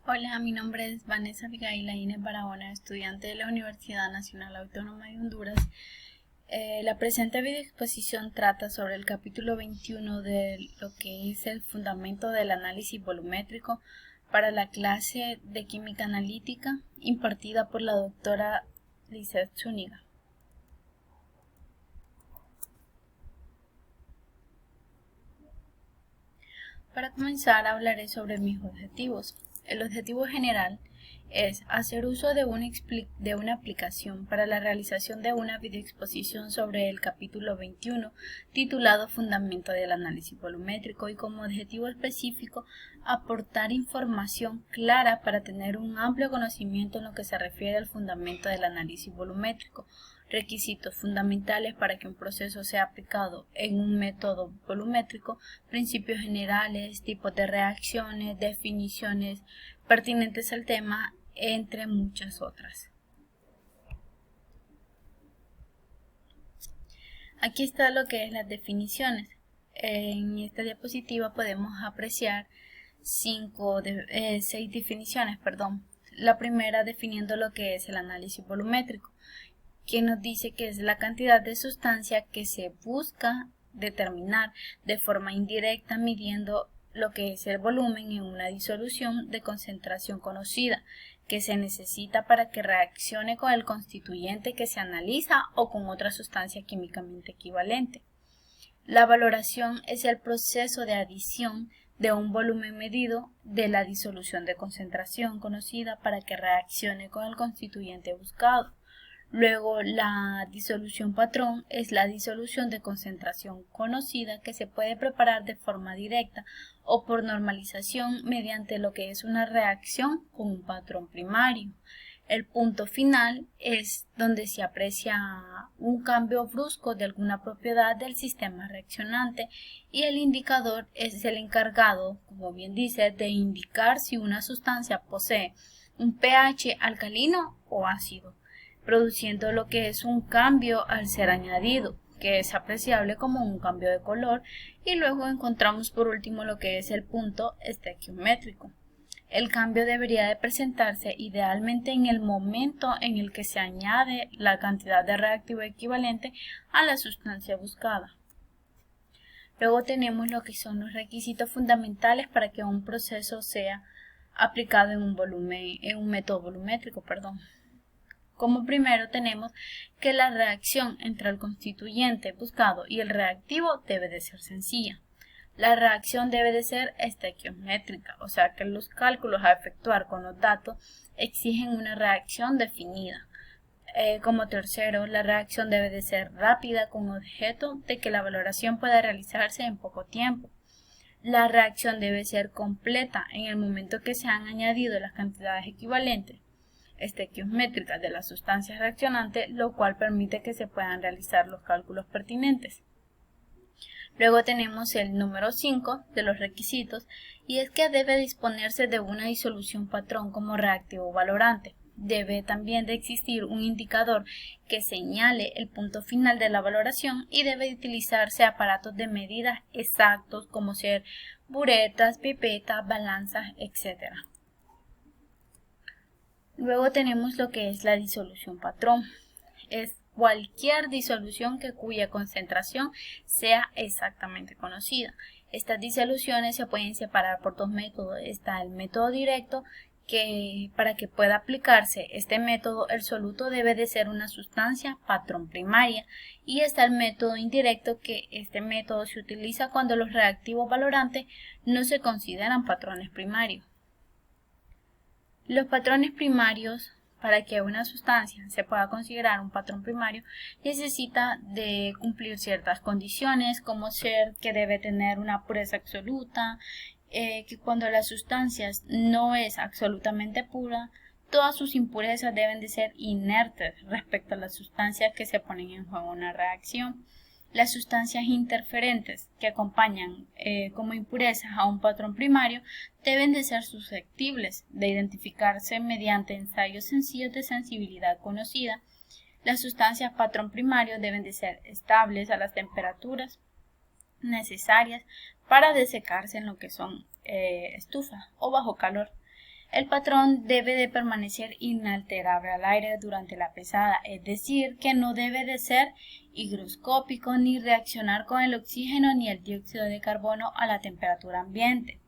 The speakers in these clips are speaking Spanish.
Hola, mi nombre es Vanessa Abigail Inés Barahona, estudiante de la Universidad Nacional Autónoma de Honduras. La presente videoexposición trata sobre el capítulo 21 de lo que es el fundamento del análisis volumétrico para la clase de química analítica impartida por la doctora Lizeth Zúñiga. Para comenzar, hablaré sobre mis objetivos. El objetivo general es hacer uso de una aplicación para la realización de una videoexposición sobre el capítulo 21 titulado Fundamento del análisis volumétrico y como objetivo específico aportar información clara para tener un amplio conocimiento en lo que se refiere al fundamento del análisis volumétrico, requisitos fundamentales para que un proceso sea aplicado en un método volumétrico, principios generales, tipos de reacciones, definiciones pertinentes al tema, entre muchas otras. Aquí está lo que es las definiciones. En esta diapositiva podemos apreciar 6 definiciones, La primera definiendo lo que es el análisis volumétrico, que nos dice que es la cantidad de sustancia que se busca determinar de forma indirecta midiendo lo que es el volumen en una disolución de concentración conocida que se necesita para que reaccione con el constituyente que se analiza o con otra sustancia químicamente equivalente. La valoración es el proceso de adición de un volumen medido de la disolución de concentración conocida para que reaccione con el constituyente buscado. Luego, la disolución patrón es la disolución de concentración conocida que se puede preparar de forma directa o por normalización mediante lo que es una reacción con un patrón primario. El punto final es donde se aprecia un cambio brusco de alguna propiedad del sistema reaccionante y el indicador es el encargado, como bien dice, de indicar si una sustancia posee un pH alcalino o ácido, produciendo lo que es un cambio al ser añadido, que es apreciable como un cambio de color, y luego encontramos por último lo que es el punto estequiométrico. El cambio debería de presentarse idealmente en el momento en el que se añade la cantidad de reactivo equivalente a la sustancia buscada. Luego tenemos lo que son los requisitos fundamentales para que un proceso sea aplicado en un método volumétrico, Como primero tenemos que la reacción entre el constituyente buscado y el reactivo debe de ser sencilla. La reacción debe de ser estequiométrica, o sea que los cálculos a efectuar con los datos exigen una reacción definida. Como tercero, la reacción debe de ser rápida con objeto de que la valoración pueda realizarse en poco tiempo. La reacción debe ser completa en el momento que se han añadido las cantidades equivalentes estequiométricas de las sustancias reaccionantes, lo cual permite que se puedan realizar los cálculos pertinentes. Luego tenemos el número 5 de los requisitos y es que debe disponerse de una disolución patrón como reactivo valorante. Debe también de existir un indicador que señale el punto final de la valoración y debe utilizarse aparatos de medida exactos como ser buretas, pipetas, balanzas, etc. Luego tenemos lo que es la disolución patrón. Es cualquier disolución cuya concentración sea exactamente conocida. Estas disoluciones se pueden separar por dos métodos. Está el método directo, que para que pueda aplicarse este método el soluto debe de ser una sustancia patrón primaria, y está el método indirecto, que este método se utiliza cuando los reactivos valorantes no se consideran patrones primarios. Los patrones primarios, para que una sustancia se pueda considerar un patrón primario, necesita de cumplir ciertas condiciones, como ser que debe tener una pureza absoluta, que cuando la sustancia no es absolutamente pura, todas sus impurezas deben de ser inertes respecto a las sustancias que se ponen en juego en una reacción. Las sustancias interferentes que acompañan como impurezas a un patrón primario deben de ser susceptibles de identificarse mediante ensayos sencillos de sensibilidad conocida. Las sustancias patrón primario deben de ser estables a las temperaturas necesarias para desecarse en lo que son estufas o bajo calor. El patrón debe de permanecer inalterable al aire durante la pesada, es decir, que no debe de ser higroscópico ni reaccionar con el oxígeno ni el dióxido de carbono a la temperatura ambiente.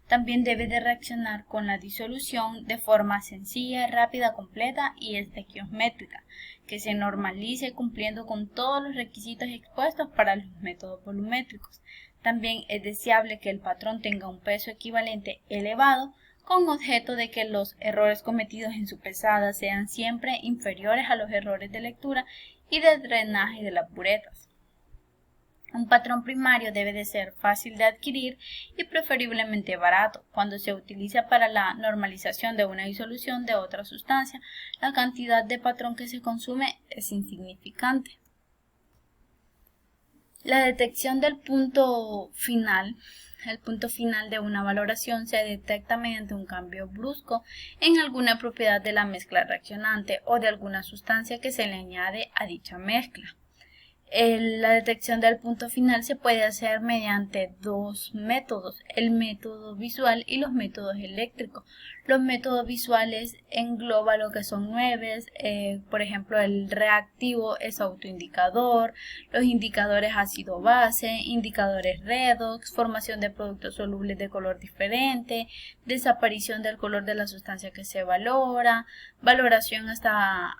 También debe de reaccionar con la disolución de forma sencilla, rápida, completa y estequiométrica, que se normalice cumpliendo con todos los requisitos expuestos para los métodos volumétricos. También es deseable que el patrón tenga un peso equivalente elevado, con objeto de que los errores cometidos en su pesada sean siempre inferiores a los errores de lectura y de drenaje de las buretas. Un patrón primario debe de ser fácil de adquirir y preferiblemente barato. Cuando se utiliza para la normalización de una disolución de otra sustancia, la cantidad de patrón que se consume es insignificante. La detección del punto final. El punto final de una valoración se detecta mediante un cambio brusco en alguna propiedad de la mezcla reaccionante o de alguna sustancia que se le añade a dicha mezcla. La detección del punto final se puede hacer mediante dos métodos, el método visual y los métodos eléctricos. Los métodos visuales engloban lo que son 9, por ejemplo el reactivo es autoindicador, los indicadores ácido-base, indicadores redox, formación de productos solubles de color diferente, desaparición del color de la sustancia que se valora, valoración hasta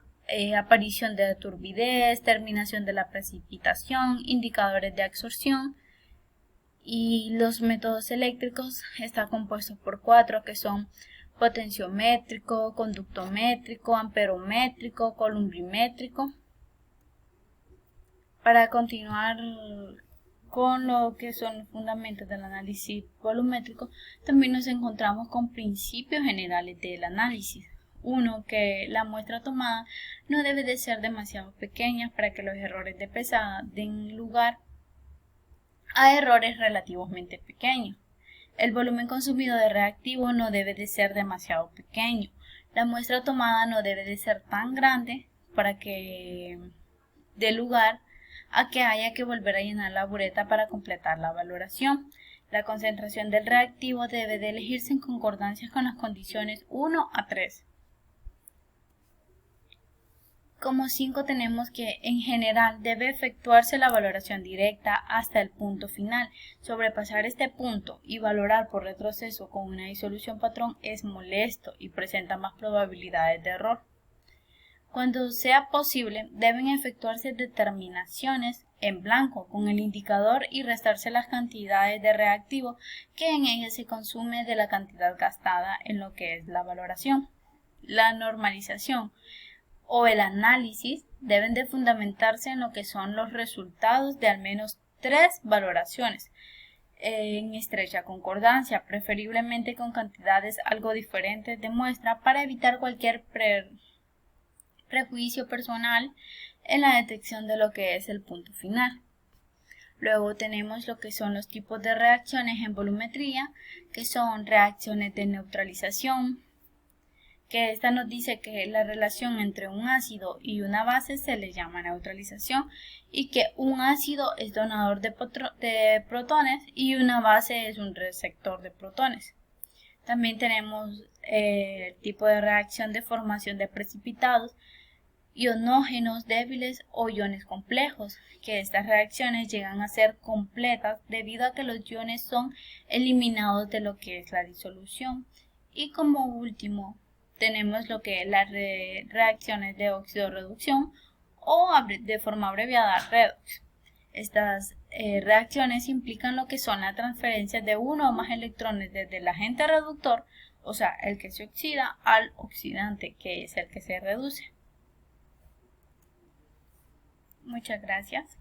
aparición de turbidez, terminación de la precipitación, indicadores de absorción. Y los métodos eléctricos están compuestos por 4, que son potenciométrico, conductométrico, amperométrico, columbrimétrico. Para continuar con lo que son los fundamentos del análisis volumétrico, también nos encontramos con principios generales del análisis. 1. Que la muestra tomada no debe de ser demasiado pequeña para que los errores de pesada den lugar a errores relativamente pequeños. El volumen consumido de reactivo no debe de ser demasiado pequeño. La muestra tomada no debe de ser tan grande para que dé lugar a que haya que volver a llenar la bureta para completar la valoración. La concentración del reactivo debe de elegirse en concordancia con las condiciones 1 a 3. Como 5 tenemos que en general debe efectuarse la valoración directa hasta el punto final. Sobrepasar este punto y valorar por retroceso con una disolución patrón es molesto y presenta más probabilidades de error. Cuando sea posible, deben efectuarse determinaciones en blanco con el indicador y restarse las cantidades de reactivo que en ella se consume de la cantidad gastada en lo que es la valoración. La normalización o el análisis deben de fundamentarse en lo que son los resultados de al menos 3 valoraciones en estrecha concordancia, preferiblemente con cantidades algo diferentes de muestra para evitar cualquier prejuicio personal en la detección de lo que es el punto final. Luego tenemos lo que son los tipos de reacciones en volumetría, que son reacciones de neutralización, que esta nos dice que la relación entre un ácido y una base se le llama neutralización y que un ácido es donador de protones y una base es un receptor de protones. También tenemos el tipo de reacción de formación de precipitados, ionógenos débiles o iones complejos, que estas reacciones llegan a ser completas debido a que los iones son eliminados de lo que es la disolución. Y como último tenemos lo que es las reacciones de oxidorreducción o de forma abreviada redox. Estas reacciones implican lo que son la transferencia de uno o más electrones desde el agente reductor, o sea, el que se oxida, al oxidante, que es el que se reduce. Muchas gracias.